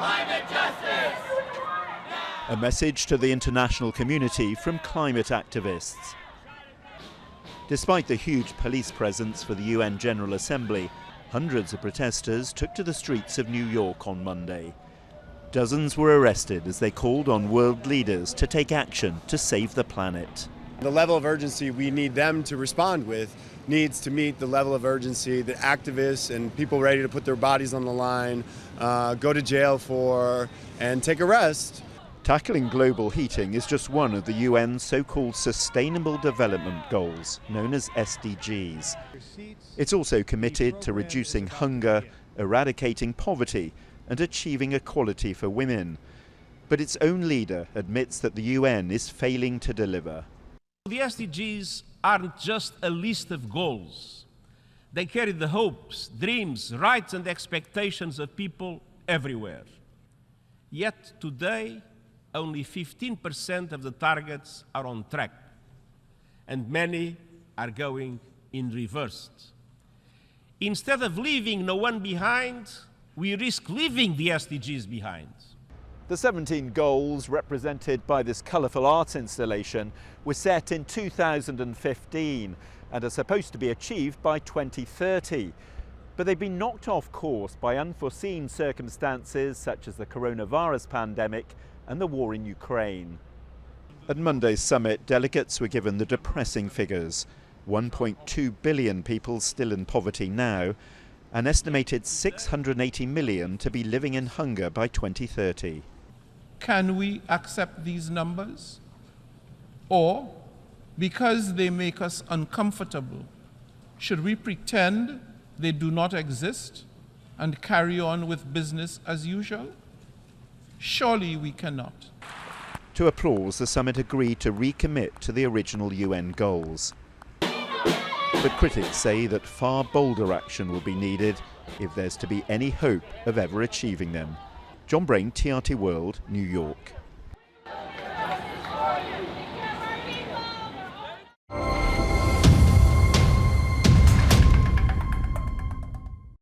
Climate justice! A message to the international community from climate activists. Despite the huge police presence for the UN General Assembly, hundreds of protesters took to the streets of New York on Monday. Dozens were arrested as they called on world leaders to take action to save the planet. The level of urgency we need them to respond with needs to meet the level of urgency that activists and people ready to put their bodies on the line, go to jail for, and take a rest. Tackling global heating is just one of the UN's so-called Sustainable Development Goals, known as SDGs. It's also committed to reducing hunger, eradicating poverty, and achieving equality for women. But its own leader admits that the UN is failing to deliver. The SDGs aren't just a list of goals. They carry the hopes, dreams, rights and expectations of people everywhere. Yet today, only 15% of the targets are on track, and many are going in reverse. Instead of leaving no one behind, we risk leaving the SDGs behind. The 17 goals represented by this colourful arts installation were set in 2015 and are supposed to be achieved by 2030. But they've been knocked off course by unforeseen circumstances such as the coronavirus pandemic and the war in Ukraine. At Monday's summit, delegates were given the depressing figures. 1.2 billion people still in poverty now, an estimated 680 million to be living in hunger by 2030. Can we accept these numbers? Or, because they make us uncomfortable, should we pretend they do not exist and carry on with business as usual? Surely we cannot. To applause, the summit agreed to recommit to the original UN goals. But critics say that far bolder action will be needed if there's to be any hope of ever achieving them. John Brain, TRT World, New York.